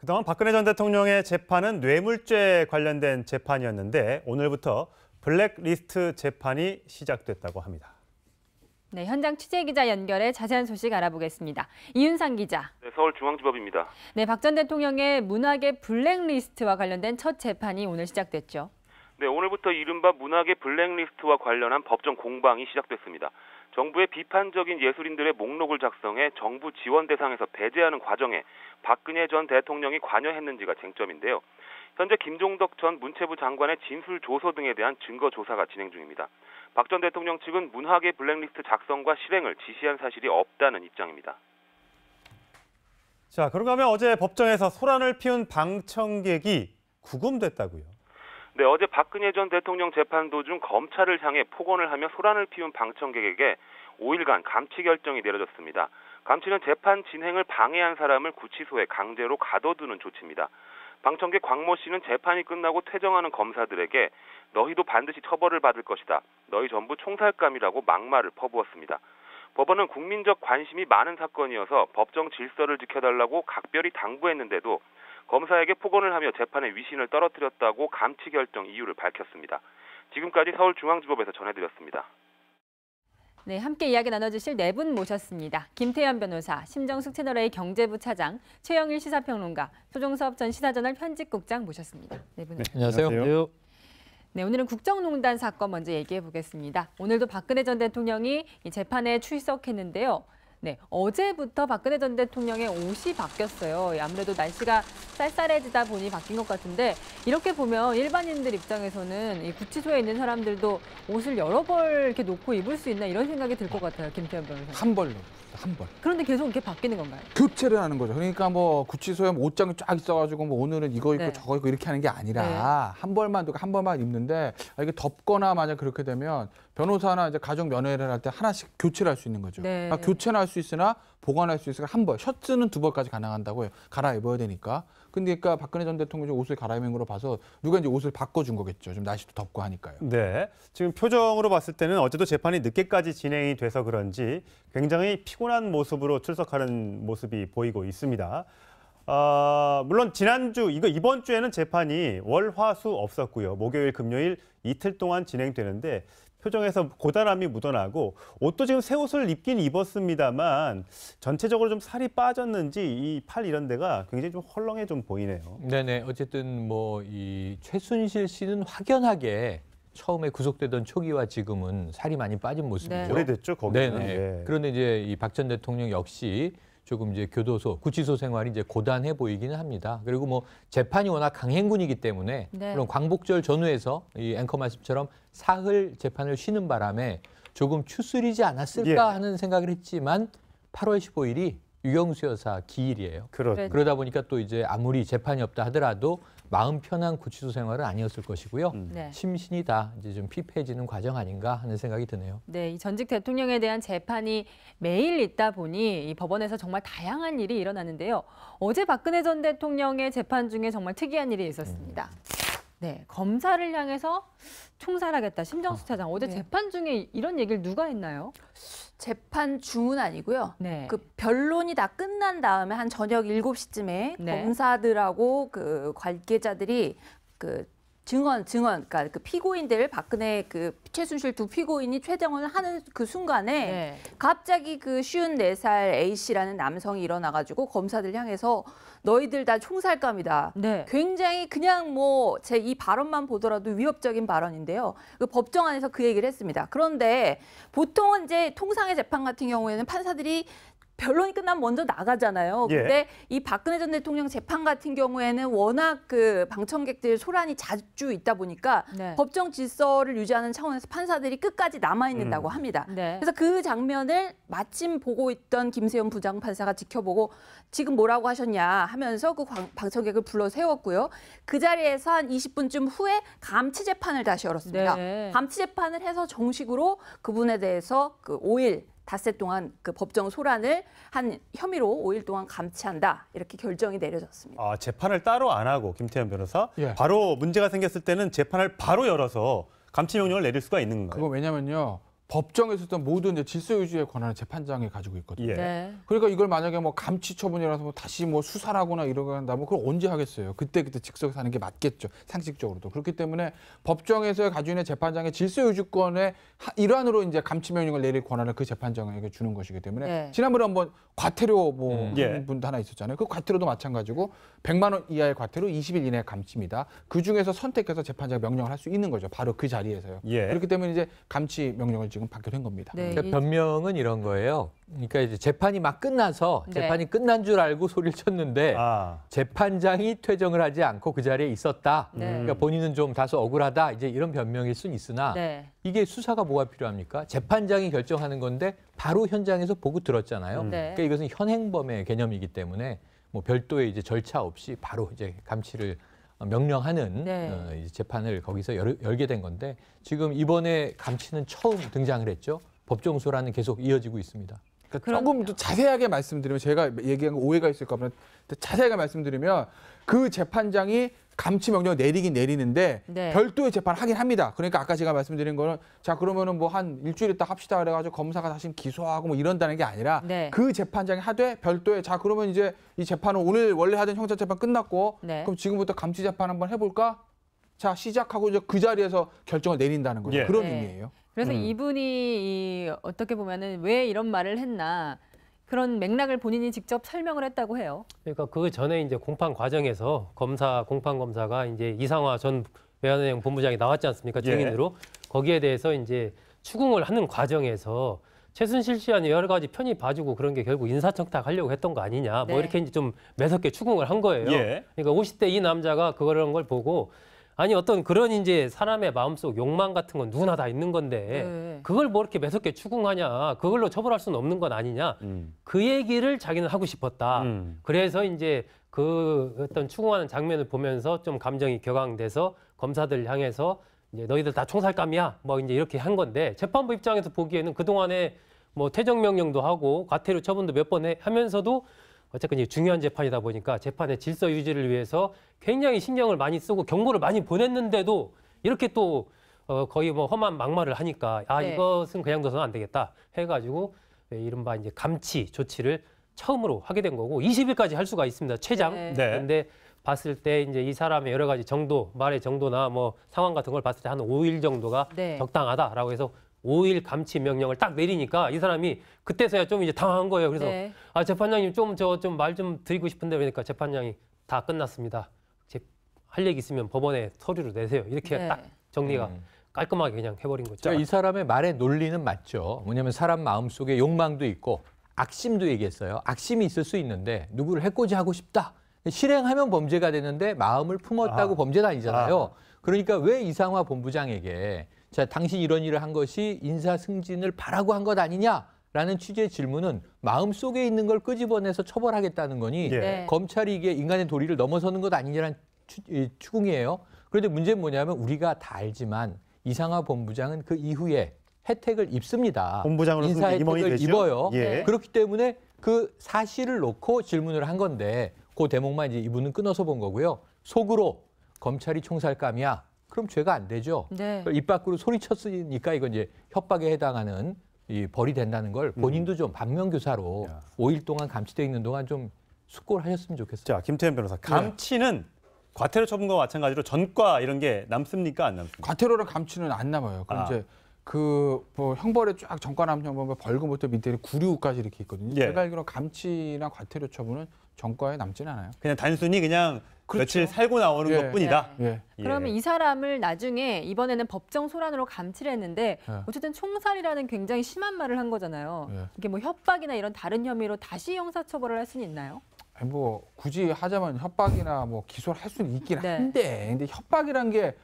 그동안 박근혜 전 대통령의 재판은 뇌물죄 관련된 재판이었는데 오늘부터 블랙리스트 재판이 시작됐다고 합니다. 네, 현장 취재기자 연결해 자세한 소식 알아보겠습니다. 이윤상 기자. 네, 서울중앙지법입니다. 네, 박 전 대통령의 문학의 블랙리스트와 관련된 첫 재판이 오늘 시작됐죠. 네, 오늘부터 이른바 문학의 블랙리스트와 관련한 법정 공방이 시작됐습니다. 정부의 비판적인 예술인들의 목록을 작성해 정부 지원 대상에서 배제하는 과정에 박근혜 전 대통령이 관여했는지가 쟁점인데요. 현재 김종덕 전 문체부 장관의 진술 조서 등에 대한 증거 조사가 진행 중입니다. 박 전 대통령 측은 문학의 블랙리스트 작성과 실행을 지시한 사실이 없다는 입장입니다. 자, 그런가 하면 어제 법정에서 소란을 피운 방청객이 구금됐다고요? 네, 어제 박근혜 전 대통령 재판 도중 검찰을 향해 폭언을 하며 소란을 피운 방청객에게 5일간 감치 결정이 내려졌습니다. 감치는 재판 진행을 방해한 사람을 구치소에 강제로 가둬두는 조치입니다. 방청객 광모 씨는 재판이 끝나고 퇴정하는 검사들에게 너희도 반드시 처벌을 받을 것이다. 너희 전부 총살감이라고 막말을 퍼부었습니다. 법원은 국민적 관심이 많은 사건이어서 법정 질서를 지켜달라고 각별히 당부했는데도 검사에게 폭언을 하며 재판의 위신을 떨어뜨렸다고 감치 결정 이유를 밝혔습니다. 지금까지 서울중앙지법에서 전해드렸습니다. 네, 함께 이야기 나눠주실 네 분 모셨습니다. 김태현 변호사, 심정숙 채널A 경제부 차장, 최영일 시사평론가, 조종섭 전 시사저널 편집국장 모셨습니다. 네 분. 네, 안녕하세요. 네, 오늘은 국정농단 사건 먼저 얘기해 보겠습니다. 오늘도 박근혜 전 대통령이 이 재판에 출석했는데요. 네, 어제부터 박근혜 전 대통령의 옷이 바뀌었어요. 아무래도 날씨가 쌀쌀해지다 보니 바뀐 것 같은데 이렇게 보면 일반인들 입장에서는 이 구치소에 있는 사람들도 옷을 여러 벌 이렇게 놓고 입을 수 있나 이런 생각이 들 것 같아요, 김태현 변호사. 한 벌로, 한 벌. 그런데 계속 이렇게 바뀌는 건가요? 교체를 하는 거죠. 그러니까 뭐 구치소에 옷장이 쫙 있어가지고 뭐 오늘은 이거 입고 네. 저거 입고 이렇게 하는 게 아니라 네. 한 벌만 두고 한 벌만 입는데 이게 덥거나 만약 그렇게 되면 변호사나 이제 가족 면회를 할 때 하나씩 교체를 할 수 있는 거죠. 네. 그러니까 교체는 할 수 있으나 보관할 수 있으니까 한 벌, 셔츠는 두 벌까지 가능한다고요. 갈아입어야 되니까. 근데 그러니까 박근혜 전 대통령이 옷을 갈아입은 거로 봐서 누가 이제 옷을 바꿔준 거겠죠. 좀 날씨도 덥고 하니까요. 네, 지금 표정으로 봤을 때는 어제도 재판이 늦게까지 진행이 돼서 그런지 굉장히 피곤한 모습으로 출석하는 모습이 보이고 있습니다. 물론 지난주, 이번 주에는 재판이 월, 화, 수 없었고요. 목요일, 금요일 이틀 동안 진행되는데 표정에서 고단함이 묻어나고 옷도 지금 새 옷을 입긴 입었습니다만 전체적으로 좀 살이 빠졌는지 이 팔 이런 데가 굉장히 좀 헐렁해 좀 보이네요. 네네. 어쨌든 뭐 이 최순실 씨는 확연하게 처음에 구속되던 초기와 지금은 살이 많이 빠진 모습이죠. 네. 오래됐죠, 거기는. 네네. 네. 그런데 이제 이 박 전 대통령 역시 조금 이제 교도소, 구치소 생활이 이제 고단해 보이기는 합니다. 그리고 뭐 재판이 워낙 강행군이기 때문에 네. 그런 광복절 전후에서 이 앵커 말씀처럼 사흘 재판을 쉬는 바람에 조금 추스리지 않았을까 하는 생각을 했지만 8월 15일이 유경수 여사 기일이에요. 그렇죠. 그러다 보니까 또 이제 아무리 재판이 없다 하더라도 마음 편한 구치소 생활은 아니었을 것이고요. 네. 심신이 다 이제 좀 피폐해지는 과정 아닌가 하는 생각이 드네요. 네, 이 전직 대통령에 대한 재판이 매일 있다 보니 이 법원에서 정말 다양한 일이 일어나는데요. 어제 박근혜 전 대통령의 재판 중에 정말 특이한 일이 있었습니다. 네, 검사를 향해서 총살하겠다. 심정수 차장. 어제 네. 재판 중에 이런 얘기를 누가 했나요? 재판 중은 아니고요. 네. 그 변론이 다 끝난 다음에 한 저녁 7시쯤에 네. 검사들하고 그 관계자들이 그 그러니까 그 피고인들 박근혜 그 최순실 두 피고인이 퇴정을 하는 그 순간에 네. 갑자기 그 54살 A 씨라는 남성이 일어나가지고 검사들 향해서 너희들 다 총살감이다. 네. 굉장히 그냥 뭐 제 이 발언만 보더라도 위협적인 발언인데요. 그 법정 안에서 그 얘기를 했습니다. 그런데 보통은 이제 통상의 재판 같은 경우에는 판사들이 변론이 끝나면 먼저 나가잖아요. 예. 근데 이 박근혜 전 대통령 재판 같은 경우에는 워낙 그 방청객들 소란이 자주 있다 보니까 네. 법정 질서를 유지하는 차원에서 판사들이 끝까지 남아 있는다고 합니다. 네. 그래서 그 장면을 마침 보고 있던 김세현 부장판사가 지켜보고 지금 뭐라고 하셨냐 하면서 그 방청객을 불러 세웠고요. 그 자리에서 한 20분쯤 후에 감치 재판을 다시 열었습니다. 네. 감치 재판을 해서 정식으로 그분에 대해서 그 5일 닷새 동안 그 법정 소란을 한 혐의로 5일 동안 감치한다 이렇게 결정이 내려졌습니다. 재판을 따로 안 하고 김태현 변호사 예. 바로 문제가 생겼을 때는 재판을 바로 열어서 감치 명령을 내릴 수가 있는 건가요? 그거 왜냐면요. 법정에서 있던 모든 이제 질서 유지의 권한을 재판장이 가지고 있거든요. 예. 네. 그러니까 이걸 만약에 뭐 감치 처분이라서 뭐 다시 뭐 수사를 하거나 이러는다면 그걸 언제 하겠어요? 그때 즉석에서 하는 게 맞겠죠. 상식적으로도. 그렇기 때문에 법정에서 가지고 있는 재판장의 질서 유지권의 일환으로 이제 감치 명령을 내릴 권한을 그 재판장에게 주는 것이기 때문에 네. 지난번에 한번 과태료 뭐 예. 하는 분도 하나 있었잖아요. 그 과태료도 마찬가지고 100만 원 이하의 과태료 20일 이내 감치입니다. 그 중에서 선택해서 재판장이 명령을 할 수 있는 거죠. 바로 그 자리에서요. 예. 그렇기 때문에 이제 감치 명령을 지금 받게 된 겁니다. 네. 그러니까 변명은 이런 거예요. 그러니까 이제 재판이 막 끝나서 네. 재판이 끝난 줄 알고 소리를 쳤는데 아. 재판장이 퇴정을 하지 않고 그 자리에 있었다. 네. 그러니까 본인은 좀 다소 억울하다. 이제 이런 변명일 수는 있으나 네. 이게 수사가 뭐가 필요합니까? 재판장이 결정하는 건데 바로 현장에서 보고 들었잖아요. 네. 그러니까 이것은 현행범의 개념이기 때문에 뭐 별도의 이제 절차 없이 바로 이제 감치를 명령하는 네. 이제 재판을 거기서 열게 된 건데 지금 이번에 감치는 처음 등장을 했죠. 법정 소란은 계속 이어지고 있습니다. 그러니까 조금 더 자세하게 말씀드리면 제가 얘기한 거 오해가 있을까 봐 자세하게 말씀드리면 그 재판장이 감치 명령을 내리긴 내리는데 네. 별도의 재판을 하긴 합니다. 그러니까 아까 제가 말씀드린 거는 자 그러면은 뭐 한 일주일 있다 합시다 그래가지고 검사가 다시 기소하고 뭐 이런다는 게 아니라 네. 그 재판장이 하되 별도의 자 그러면 이제 이 재판은 오늘 원래 하던 형사 재판 끝났고 네. 그럼 지금부터 감치 재판 한번 해볼까? 자 시작하고 이제 그 자리에서 결정을 내린다는 거죠. 예. 그런 네. 의미예요. 그래서 이분이 어떻게 보면은 왜 이런 말을 했나 그런 맥락을 본인이 직접 설명을 했다고 해요. 그러니까 그 전에 이제 공판 과정에서 공판 검사가 이제 이상화 전 외환은행 본부장이 나왔지 않습니까? 증인으로 거기에 대해서 이제 추궁을 하는 과정에서 최순실 씨와는 여러 가지 편히 봐주고 그런 게 결국 인사청탁하려고 했던 거 아니냐, 네. 뭐 이렇게 이제 좀 매섭게 추궁을 한 거예요. 예. 그러니까 50대 이 남자가 그런 걸 보고 아니 어떤 그런 이제 사람의 마음속 욕망 같은 건 누구나 다 있는 건데 네. 그걸 뭐 이렇게 매섭게 추궁하냐, 그걸로 처벌할 수는 없는 건 아니냐, 그 얘기를 자기는 하고 싶었다. 그래서 이제 그 어떤 추궁하는 장면을 보면서 좀 감정이 격앙돼서 검사들 향해서 이제 너희들 다 총살감이야, 뭐 이제 이렇게 한 건데 재판부 입장에서 보기에는 그 동안에 뭐 퇴정 명령도 하고 과태료 처분도 몇 번 하면서도 어쨌든 이제 중요한 재판이다 보니까 재판의 질서 유지를 위해서 굉장히 신경을 많이 쓰고 경고를 많이 보냈는데도 이렇게 또 거의 뭐 험한 막말을 하니까 네. 이것은 그냥 둬서는 안 되겠다 해가지고 이른바 이제 감치 조치를 처음으로 하게 된 거고 20일까지 할 수가 있습니다. 최장. 네. 네. 근데 봤을 때 이제 이 사람의 여러 가지 정도, 말의 정도나 뭐 상황 같은 걸 봤을 때 한 5일 정도가 네. 적당하다라고 해서 5일 감치 명령을 딱 내리니까 이 사람이 그때서야 좀 이제 당황한 거예요. 그래서 네. 아 재판장님 좀 말 좀 드리고 싶은데 그러니까 재판장이 다 끝났습니다. 할 얘기 있으면 법원에 서류로 내세요. 이렇게 네. 딱 정리가 깔끔하게 그냥 해버린 거죠. 그러니까 이 사람의 말의 논리는 맞죠. 뭐냐면 사람 마음속에 욕망도 있고 악심도 얘기했어요. 악심이 있을 수 있는데 누구를 해코지하고 싶다. 실행하면 범죄가 되는데 마음을 품었다고 범죄는 아니잖아요. 그러니까 왜 이상화 본부장에게 자 당신 이런 일을 한 것이 인사 승진을 바라고 한 것 아니냐라는 취지의 질문은 마음속에 있는 걸 끄집어내서 처벌하겠다는 거니 예. 네. 검찰이 이게 인간의 도리를 넘어서는 것 아니냐는 추궁이에요. 그런데 문제는 뭐냐면 우리가 다 알지만 이상화 본부장은 그 이후에 혜택을 입습니다. 본부장으로서 인사 임원이 혜택을 되죠? 입어요. 예. 그렇기 때문에 그 사실을 놓고 질문을 한 건데 그 대목만 이제 이분은 끊어서 본 거고요. 속으로 검찰이 총살감이야. 그럼 죄가 안 되죠. 네. 입 밖으로 소리쳤으니까 이건 이제 협박에 해당하는 이 벌이 된다는 걸 본인도 좀 반면교사로 5일 동안 감치돼 있는 동안 좀 숙고를 하셨으면 좋겠어요. 자, 김태현 변호사. 감치는 과태료 처분과 마찬가지로 전과 이런 게 남습니까? 안 남습니까? 과태료랑 감치는 안 남아요. 그럼 이제 그 뭐 형벌에 쫙 전과남 형벌 벌금부터 밑에 구류까지 이렇게 있거든요. 예. 제가 알기로 감치나 과태료 처분은 전과에 남지는 않아요. 그냥 단순히 그냥 그렇죠. 며칠 살고 나오는 예. 것뿐이다. 예. 그러면 이 사람을 나중에 이번에는 법정 소란으로 감치를 했는데 예. 어쨌든 총살이라는 굉장히 심한 말을 한 거잖아요. 예. 이게 뭐 협박이나 이런 다른 혐의로 다시 형사처벌을 할 수는 있나요? 아니 뭐 굳이 하자면 협박이나 뭐 기소를 할 수는 있긴 네. 한데 근데 협박이란 게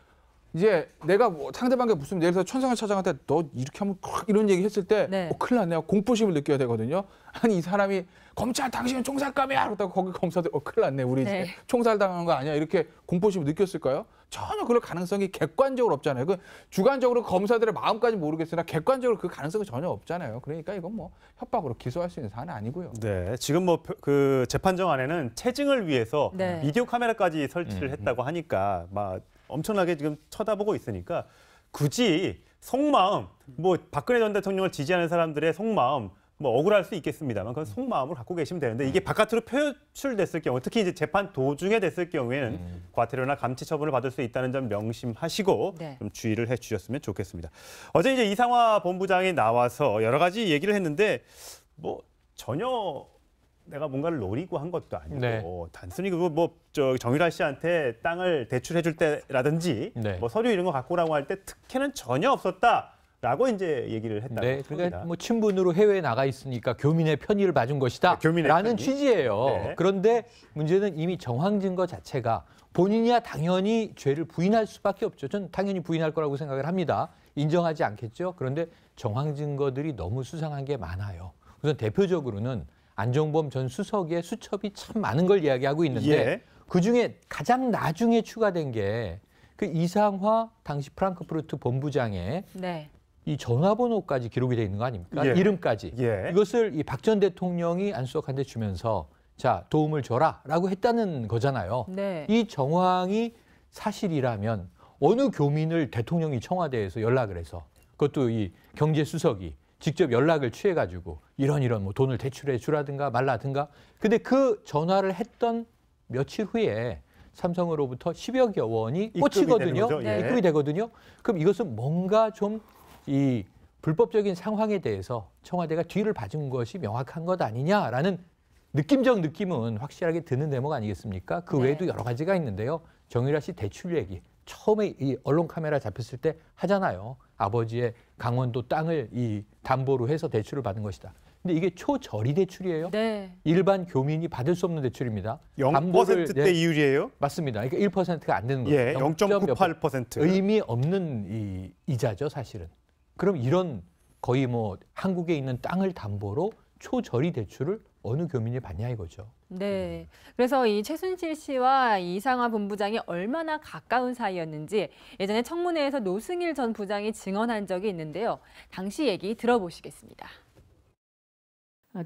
이제 내가 뭐 상대방에게 무슨 예를 들어서 천성을 차장한테 너 이렇게 하면 이런 얘기 했을 때 네. 큰일 났네요. 공포심을 느껴야 되거든요. 아니 이 사람이 검찰 당신은 총살감이야 그러다가 거기 검사들 큰일 났네. 우리 네. 이제 총살 당한 거 아니야. 이렇게 공포심을 느꼈을까요? 전혀 그럴 가능성이 객관적으로 없잖아요. 그 주관적으로 검사들의 마음까지 모르겠으나 객관적으로 그 가능성이 전혀 없잖아요. 그러니까 이건 뭐 협박으로 기소할 수 있는 사안은 아니고요. 네, 지금 뭐 그 재판정 안에는 체증을 위해서 네. 비디오 카메라까지 설치를 했다고 하니까 막 엄청나게 지금 쳐다보고 있으니까 굳이 속마음, 뭐 박근혜 전 대통령을 지지하는 사람들의 속마음, 뭐 억울할 수 있겠습니다만 그건 속마음을 갖고 계시면 되는데 이게 바깥으로 표출됐을 경우, 특히 이제 재판 도중에 됐을 경우에는 과태료나 감치 처분을 받을 수 있다는 점 명심하시고 네. 좀 주의를 해주셨으면 좋겠습니다. 어제 이제 이상화 본부장이 나와서 여러 가지 얘기를 했는데 뭐 전혀 내가 뭔가를 노리고 한 것도 아니고 네. 단순히 저 정유라 씨한테 땅을 대출해줄 때라든지 네. 뭐 서류 이런 거 갖고 오라고 할 때 특혜는 전혀 없었다라고 이제 얘기를 했다는 네, 겁니다. 그러니까 뭐 친분으로 해외에 나가 있으니까 교민의 편의를 봐준 것이다. 네, 교민의 라는 편의. 취지예요. 네. 그런데 문제는 이미 정황 증거 자체가 본인이야 당연히 죄를 부인할 수밖에 없죠. 전 당연히 부인할 거라고 생각을 합니다. 인정하지 않겠죠. 그런데 정황 증거들이 너무 수상한 게 많아요. 우선 대표적으로는 안종범 전 수석의 수첩이 참 많은 걸 이야기하고 있는데 예. 그중에 가장 나중에 추가된 게 그 이상화 당시 프랑크푸르트 본부장의 네. 이 전화번호까지 기록이 돼 있는 거 아닙니까? 예. 이름까지. 예. 이것을 이 박 전 대통령이 안수석한테 주면서 자 도움을 줘라라고 했다는 거잖아요. 네. 이 정황이 사실이라면 어느 교민을 대통령이 청와대에서 연락을 해서 그것도 이 경제수석이 직접 연락을 취해가지고 이런 뭐 돈을 대출해 주라든가 말라든가. 근데 그 전화를 했던 며칠 후에 삼성으로부터 10여여 원이 입금이 꽂히거든요. 되는 거죠? 예. 입금이 되거든요. 그럼 이것은 뭔가 좀 이 불법적인 상황에 대해서 청와대가 뒤를 봐준 것이 명확한 것 아니냐라는 느낌적 느낌은 확실하게 드는 대목 아니겠습니까? 그 네. 외에도 여러 가지가 있는데요. 정유라 씨 대출 얘기 처음에 이 언론 카메라 잡혔을 때 하잖아요. 아버지의 강원도 땅을 이 담보로 해서 대출을 받은 것이다. 근데 이게 초저리 대출이에요. 네. 일반 교민이 받을 수 없는 대출입니다. 0%대 네, 이율이에요? 맞습니다. 그러니까 1%가 안 되는 거예요. 예, 0.98%. 의미 없는 이 이자죠, 사실은. 그럼 이런 거의 뭐 한국에 있는 땅을 담보로 초저리 대출을 어느 교민이 받냐 이거죠. 네. 그래서 이 최순실 씨와 이상화 본부장이 얼마나 가까운 사이였는지 예전에 청문회에서 노승일 전 부장이 증언한 적이 있는데요. 당시 얘기 들어보시겠습니다.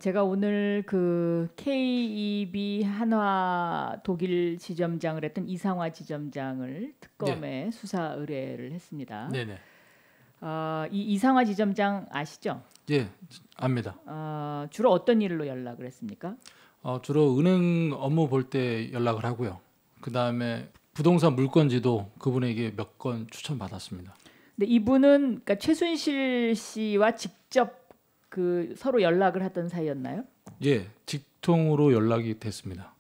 제가 오늘 그 KEB 한화 독일 지점장을 했던 이상화 지점장을 특검에 수사 의뢰를 했습니다. 네네. 이 이상화 지점장 아시죠? 예, 압니다. 주로 어떤 일로 연락을 했습니까? 주로 은행 업무 볼 때 연락을 하고요. 그 다음에 부동산 물건지도 그분에게 몇 건 추천받았습니다. 근데 이분은 그러니까 최순실 씨와 직접 그 서로 연락을 하던 사이였나요? 예, 직통으로 연락이 됐습니다.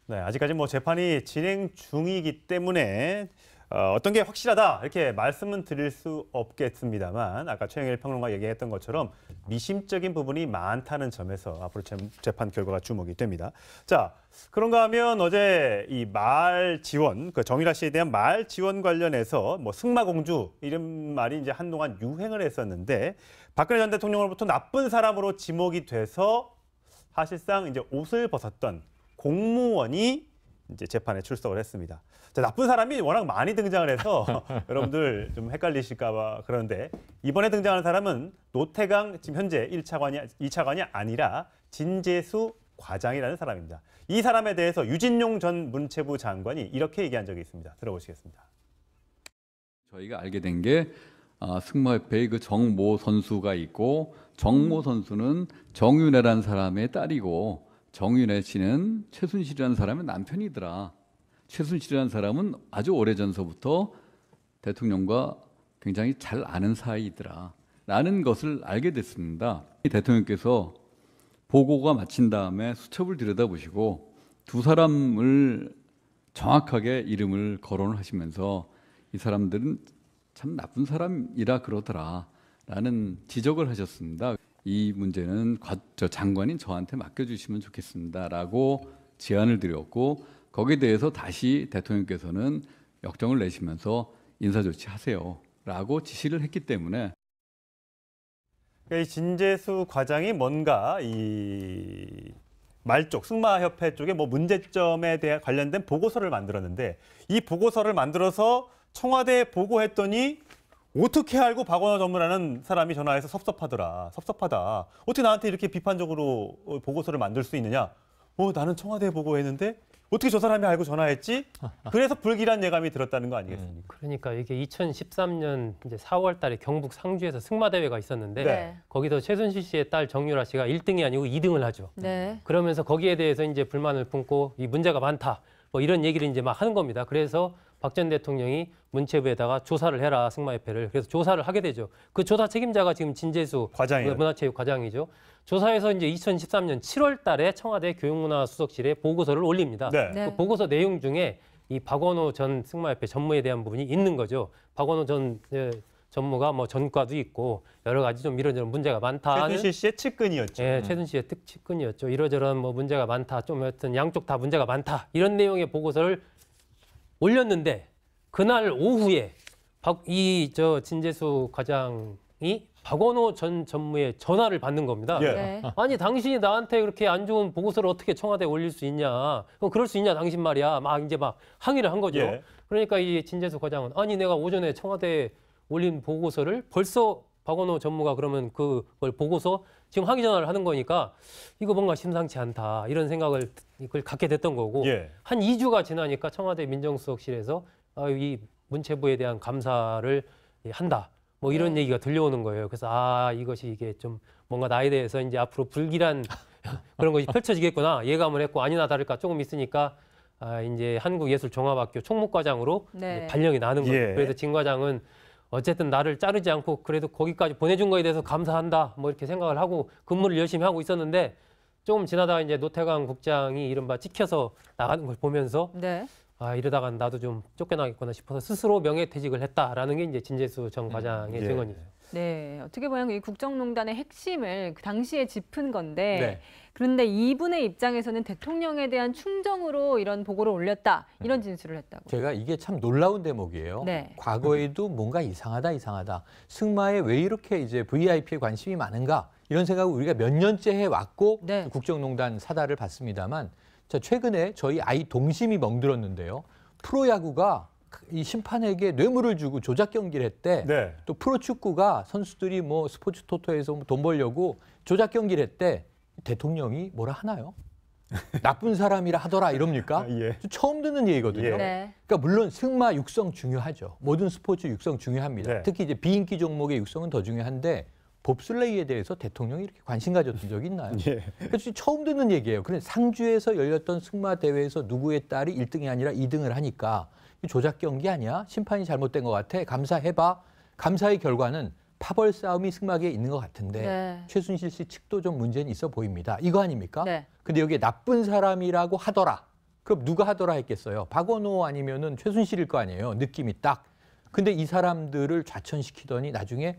네, 아직까지 뭐 재판이 진행 중이기 때문에 어떤 게 확실하다 이렇게 말씀은 드릴 수 없겠습니다만 아까 최영일 평론가 얘기했던 것처럼 미심적인 부분이 많다는 점에서 앞으로 재판 결과가 주목이 됩니다. 자, 그런가 하면 어제 이 말 지원, 그 정유라 씨에 대한 말 지원 관련해서 뭐 승마공주 이런 말이 이제 한동안 유행을 했었는데 박근혜 전 대통령으로부터 나쁜 사람으로 지목이 돼서 사실상 이제 옷을 벗었던 공무원이 이제 재판에 출석을 했습니다. 자, 나쁜 사람이 워낙 많이 등장을 해서 여러분들 좀 헷갈리실까 봐 그런데 이번에 등장하는 사람은 노태강 지금 현재 2차관이 아니라 진재수 과장이라는 사람입니다. 이 사람에 대해서 유진용 전 문체부 장관이 이렇게 얘기한 적이 있습니다. 들어보시겠습니다. 저희가 알게 된 게 승마협회의 그 정모 선수가 있고 정모 선수는 정윤회라는 사람의 딸이고 정윤회 씨는 최순실이라는 사람의 남편이더라. 최순실이라는 사람은 아주 오래전서부터 대통령과 굉장히 잘 아는 사이더라. 라는 것을 알게 됐습니다. 대통령께서 보고가 마친 다음에 수첩을 들여다보시고 두 사람을 정확하게 이름을 거론을 하시면서 이 사람들은 참 나쁜 사람이라 그러더라. 라는 지적을 하셨습니다. 이 문제는 장관인 저한테 맡겨주시면 좋겠습니다. 라고 제안을 드렸고 거기에 대해서 다시 대통령께서는 역정을 내시면서 인사조치하세요. 라고 지시를 했기 때문에 이 진재수 과장이 뭔가 이 말쪽 승마협회 쪽에 뭐 문제점에 대한 관련된 보고서를 만들었는데 이 보고서를 만들어서 청와대에 보고했더니 어떻게 알고 박원호 전무라는 사람이 전화해서 섭섭하다. 어떻게 나한테 이렇게 비판적으로 보고서를 만들 수 있느냐? 나는 청와대에 보고했는데 어떻게 저 사람이 알고 전화했지? 그래서 불길한 예감이 들었다는 거 아니겠습니까? 그러니까 이게 2013년 이제 4월 달에 경북 상주에서 승마 대회가 있었는데 네. 거기서 최순실 씨의 딸 정유라 씨가 1등이 아니고 2등을 하죠. 네. 그러면서 거기에 대해서 이제 불만을 품고 이 문제가 많다. 뭐 이런 얘기를 이제 막 하는 겁니다. 그래서 박 전 대통령이 문체부에다가 조사를 해라, 승마협회를. 그래서 조사를 하게 되죠. 그 조사 책임자가 지금 진재수 과장이에요. 문화체육과장이죠. 조사에서 이제 2013년 7월 달에 청와대 교육문화수석실에 보고서를 올립니다. 네. 네. 그 보고서 내용 중에 이 박원호 전 승마협회 전무에 대한 부분이 있는 거죠. 박원호 전 전무가 뭐 전과도 있고 여러 가지 좀 이런저런 문제가 많다. 최순실 씨의 측근이었죠. 예, 최순실 씨의 측근이었죠. 이러저런 뭐 문제가 많다. 좀 하여튼 양쪽 다 문제가 많다. 이런 내용의 보고서를 올렸는데 그날 오후에 진재수 과장이 박원호 전 전무의 전화를 받는 겁니다. 예. 네. 아니 당신이 나한테 그렇게 안 좋은 보고서를 어떻게 청와대에 올릴 수 있냐? 그럴 수 있냐 당신 말이야. 막 이제 막 항의를 한 거죠. 예. 그러니까 이 진재수 과장은 아니 내가 오전에 청와대에 올린 보고서를 벌써 박원호 전무가 그러면 그걸 보고서 지금 항의 전화를 하는 거니까 이거 뭔가 심상치 않다 이런 생각을 이걸 갖게 됐던 거고 예. 한 2주가 지나니까 청와대 민정수석실에서 이 문체부에 대한 감사를 한다. 뭐 이런 얘기가 들려오는 거예요. 그래서 이것이 이게 좀 뭔가 나에 대해서 이제 앞으로 불길한 그런 것이 펼쳐지겠구나 예감을 했고 아니나 다를까 조금 있으니까 이제 한국예술종합학교 총무과장으로 네. 이제 발령이 나는 거예요. 예. 그래서 진 과장은 어쨌든 나를 자르지 않고 그래도 거기까지 보내준 거에 대해서 감사한다 뭐 이렇게 생각을 하고 근무를 열심히 하고 있었는데 조금 지나다가 이제 노태강 국장이 이른바 찍혀서 나가는 걸 보면서 네. 이러다가 나도 좀 쫓겨나겠구나 싶어서 스스로 명예퇴직을 했다라는 게 이제 진재수 전 과장의 예. 증언이죠. 네, 어떻게 보면 이 국정농단의 핵심을 그 당시에 짚은 건데 네. 그런데 이분의 입장에서는 대통령에 대한 충정으로 이런 보고를 올렸다 이런 진술을 했다고. 제가 이게 참 놀라운 대목이에요. 네. 과거에도 뭔가 이상하다. 승마에 왜 이렇게 이제 VIP에 관심이 많은가 이런 생각을 우리가 몇 년째 해왔고 네. 국정농단 사달을 받습니다만 자, 최근에 저희 아이 동심이 멍들었는데요. 프로야구가 이 심판에게 뇌물을 주고 조작 경기를 했대. 네. 또 프로축구가 선수들이 뭐 스포츠 토토에서 돈 벌려고 조작 경기를 했대. 대통령이 뭐라 하나요? 나쁜 사람이라 하더라 이럽니까? 예. 처음 듣는 얘기거든요. 예. 네. 그러니까 물론 승마 육성 중요하죠. 모든 스포츠 육성 중요합니다. 네. 특히 이제 비인기 종목의 육성은 더 중요한데 봅슬레이에 대해서 대통령이 이렇게 관심 가졌던 적이 있나요? 예. 그래서 처음 듣는 얘기예요. 그런데 상주에서 열렸던 승마 대회에서 누구의 딸이 1등이 아니라 2등을 하니까 조작 경기 아니야? 심판이 잘못된 것 같아. 감사해봐. 감사의 결과는 파벌 싸움이 승마계에 있는 것 같은데 네. 최순실 씨 측도 좀 문제는 있어 보입니다. 이거 아닙니까? 네. 근데 여기에 나쁜 사람이라고 하더라. 그럼 누가 하더라 했겠어요? 박원호 아니면은 최순실일 거 아니에요. 느낌이 딱. 근데 이 사람들을 좌천시키더니 나중에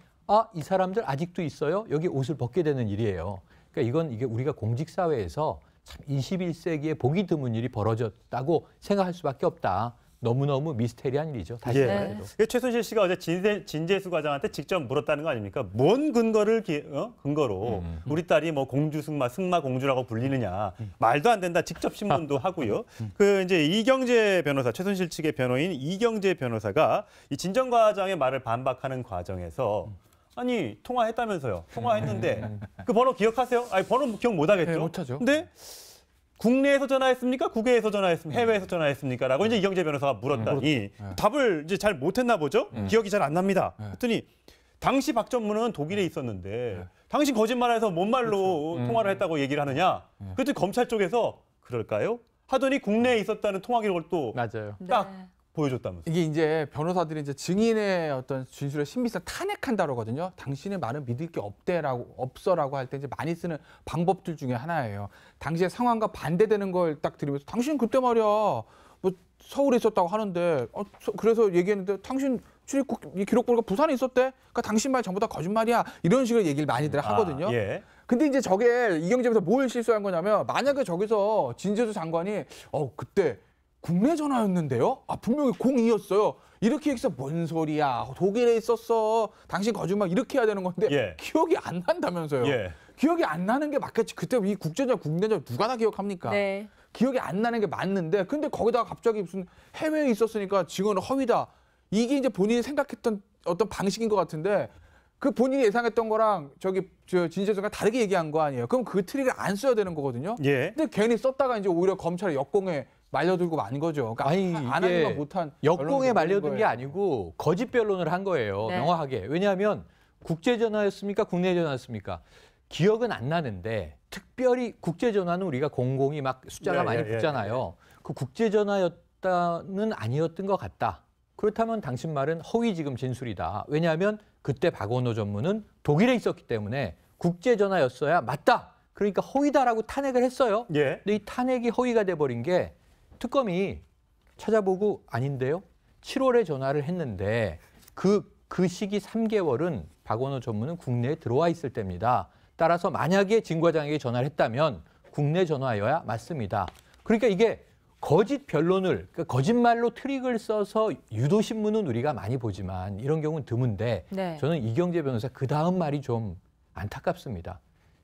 이 사람들 아직도 있어요? 여기 옷을 벗게 되는 일이에요. 그러니까 이게 우리가 공직사회에서 참 21세기에 보기 드문 일이 벌어졌다고 생각할 수밖에 없다. 너무너무 미스테리한 일이죠. 다시 예. 말해도. 최순실 씨가 어제 진재수 과장한테 직접 물었다는 거 아닙니까? 뭔 근거를 근거로 우리 딸이 뭐 공주 승마 공주라고 불리느냐 말도 안 된다. 직접 신문도 하고요. 그 이제 이경재 변호사 최순실 측의 변호인 이경재 변호사가 이 진 전 과장의 말을 반박하는 과정에서 아니 통화했다면서요. 통화했는데 그 번호 기억하세요? 아니 번호 기억 못 하겠죠. 네, 못하죠. 근데 국내에서 전화했습니까? 국외에서 전화했습니까? 해외에서 전화했습니까? 라고 이제 이경재 변호사가 물었다니 답을 이제 잘 못했나 보죠? 기억이 잘 안 납니다. 그랬더니 당시 박 전무는 독일에 있었는데 당신 거짓말해서 뭔 말로 통화를 했다고 얘기를 하느냐? 그랬더니 검찰 쪽에서 그럴까요? 하더니 국내에 있었다는 통화 기록을 또 맞아요. 딱 네. 보여줬다면서. 이게 이제 변호사들이 이제 증인의 어떤 진술의 신빙성 탄핵한다 그러거든요. 당신의 말은 믿을 게 없어라고 할 때 이제 많이 쓰는 방법들 중에 하나예요. 당시의 상황과 반대되는 걸 딱 들으면서 당신 그때 말이야 뭐 서울에 있었다고 하는데 그래서 얘기했는데 당신 출입국 이 기록 보니까 부산에 있었대. 그러니까 당신 말 전부 다 거짓말이야. 이런 식으로 얘기를 많이들 하거든요. 예. 근데 이제 저게 이경재에서 뭘 실수한 거냐면 만약에 저기서 진재수 장관이 그때 국내 전화였는데요? 분명히 02였어요. 이렇게 얘기해서 뭔 소리야. 독일에 있었어. 당신 거짓말 이렇게 해야 되는 건데 예. 기억이 안 난다면서요. 예. 기억이 안 나는 게 맞겠지. 그때 이 국제전 국내전 누가 다 기억합니까? 네. 기억이 안 나는 게 맞는데 근데 거기다가 갑자기 무슨 해외에 있었으니까 증언은 허위다. 이게 이제 본인이 생각했던 어떤 방식인 것 같은데 그 본인이 예상했던 거랑 진재수가 다르게 얘기한 거 아니에요. 그럼 그 트릭을 안 써야 되는 거거든요. 예. 근데 괜히 썼다가 이제 오히려 검찰의 역공에 말려들고 만 거죠. 그러니까 아니, 안 이게 하는 건 못한 역공에 말려든 거예요. 게 아니고 거짓 변론을 한 거예요. 네. 명확하게. 왜냐하면 국제 전화였습니까? 국내 전화였습니까? 기억은 안 나는데 특별히 국제 전화는 우리가 공공이 막 숫자가 많이 붙잖아요. 그 국제 전화였다는 아니었던 것 같다. 그렇다면 당신 말은 허위 지금 진술이다. 왜냐하면 그때 박원호 전무는 독일에 있었기 때문에 국제 전화였어야 맞다. 그러니까 허위다라고 탄핵을 했어요. 예. 근데 이 탄핵이 허위가 돼버린 게 특검이 찾아보고 아닌데요. 7월에 전화를 했는데 그 시기 3개월은 박원호 전무는 국내에 들어와 있을 때입니다. 따라서 만약에 진 과장에게 전화를 했다면 국내 전화여야 맞습니다. 그러니까 이게 거짓 변론을, 그러니까 거짓말로 트릭을 써서 유도신문은 우리가 많이 보지만 이런 경우는 드문데 네. 저는 이경재 변호사 그 다음 말이 좀 안타깝습니다.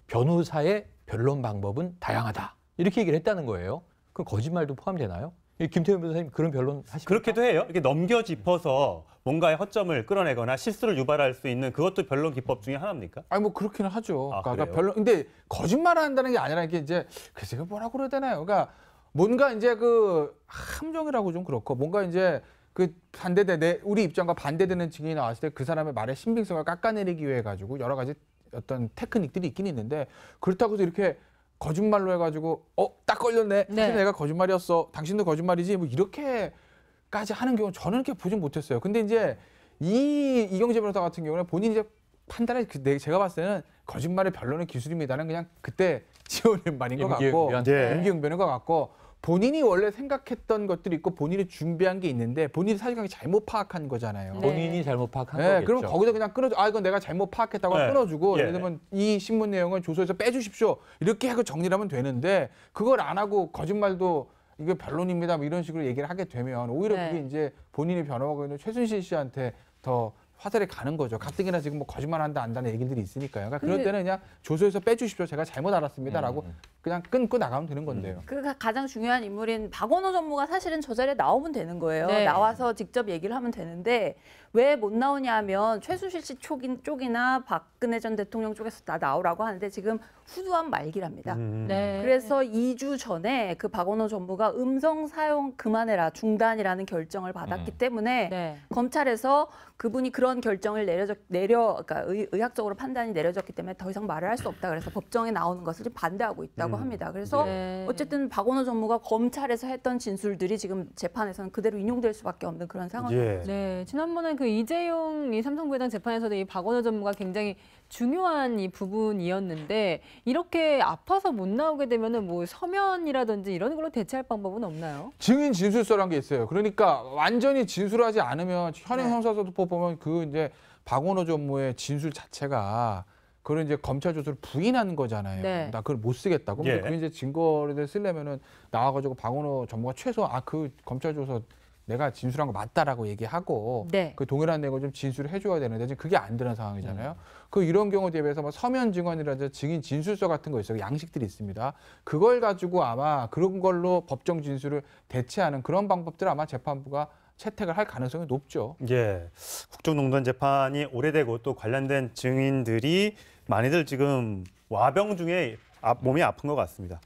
변호사의 변론 방법은 다양하다. 이렇게 얘기를 했다는 거예요. 그 거짓말도 포함되나요? 김태현 변호사님 그런 변론 하십니까? 그렇게도 해요. 이렇게 넘겨짚어서 뭔가의 허점을 끌어내거나 실수를 유발할 수 있는 그것도 변론 기법 중에 하나입니까? 아니 뭐 그렇기는 하죠. 아, 그러니까 그래요? 별로 근데 거짓말을 한다는 게 아니라 이게 이제 글쎄 그 뭐라고 그래야 되나요? 그러니까 뭔가 이제 그 함정이라고 좀 그렇고 뭔가 이제 그 반대대 우리 입장과 반대되는 증인이 나왔을 때 그 사람의 말의 신빙성을 깎아내리기 위해 가지고 여러 가지 어떤 테크닉들이 있긴 있는데 그렇다고 해서 이렇게 거짓말로 해가지고 딱 걸렸네. 네. 사실 내가 거짓말이었어. 당신도 거짓말이지. 뭐 이렇게까지 하는 경우 저는 이렇게 보진 못했어요. 근데 이제 이경재 변호사 같은 경우는 본인이 이제 판단을 제가 봤을 때는 거짓말의 변론의 기술입니다는 그냥 그때 지어낸 말인 것 같고 임기응변인 것 같고 본인이 원래 생각했던 것들이 있고 본인이 준비한 게 있는데 본인이 사실관계 잘못 파악한 거잖아요. 네. 본인이 잘못 파악한 네, 거겠죠. 그러면 거기서 그냥 끊어줘. 아, 이건 내가 잘못 파악했다고 네. 끊어주고, 예. 예를 들면 이 신문 내용은 조서에서 빼주십시오. 이렇게 하고 정리를 하면 되는데, 그걸 안 하고 거짓말도 이게 변론입니다. 뭐 이런 식으로 얘기를 하게 되면 오히려 네. 그게 이제 본인이 변호하고 있는 최순실 씨한테 더 화살이 가는 거죠. 가뜩이나 지금 뭐 거짓말한다 안다는 얘기들이 있으니까요. 그러니까 그럴 근데- 때는 그냥 조서에서 빼주십시오. 제가 잘못 알았습니다라고 그냥 끊고 나가면 되는 건데요. 그 가장 중요한 인물인 박원호 전무가 사실은 저 자리에 나오면 되는 거예요. 네. 나와서 직접 얘기를 하면 되는데 왜 못 나오냐 하면 최순실 씨 쪽이나 박근혜 전 대통령 쪽에서 다 나오라고 하는데 지금 후두한 말기랍니다. 네. 그래서 2주 전에 그 박원호 전무가 음성 사용 그만해라 중단이라는 결정을 받았기 때문에 네. 검찰에서 그분이 그런 결정을 그러니까 의학적으로 판단이 내려졌기 때문에 더 이상 말을 할 수 없다. 그래서 법정에 나오는 것을 좀 반대하고 있다고 합니다. 그래서 네. 어쨌든 박원호 전무가 검찰에서 했던 진술들이 지금 재판에서는 그대로 인용될 수밖에 없는 그런 상황입니다. 예. 네, 지난번에 그 이재용 이 삼성부회장 재판에서도 이 박원호 전무가 굉장히 중요한 이 부분이었는데 이렇게 아파서 못 나오게 되면은 뭐 서면이라든지 이런 걸로 대체할 방법은 없나요? 증인 진술서란 게 있어요. 그러니까 완전히 진술하지 않으면 현행 형사소송법 보면 그 이제 박원호 전무의 진술 자체가 그걸 이제 검찰 조서를 부인하는 거잖아요. 네. 나 그걸 못 쓰겠다고. 예. 근데 그 이제 증거를 쓰려면은 나와가지고 박원호 전무가 최소 그 검찰 조서 내가 진술한 거 맞다라고 얘기하고 네. 그 동일한 내용을 좀 진술을 해줘야 되는데 지금 그게 안 되는 상황이잖아요. 그 이런 경우 대비해서 뭐 서면 증언이라든지 증인 진술서 같은 거 있어요. 양식들이 있습니다. 그걸 가지고 아마 그런 걸로 법정 진술을 대체하는 그런 방법들을 아마 재판부가 채택을 할 가능성이 높죠. 예. 국정농단 재판이 오래되고 또 관련된 증인들이 많이들 지금 와병 중에 몸이 아픈 것 같습니다.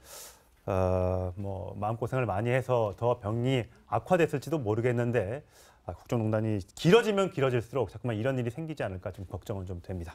뭐 마음고생을 많이 해서 더 병이 악화됐을지도 모르겠는데 국정농단이 길어지면 길어질수록 자꾸만 이런 일이 생기지 않을까 좀 걱정은 좀 됩니다.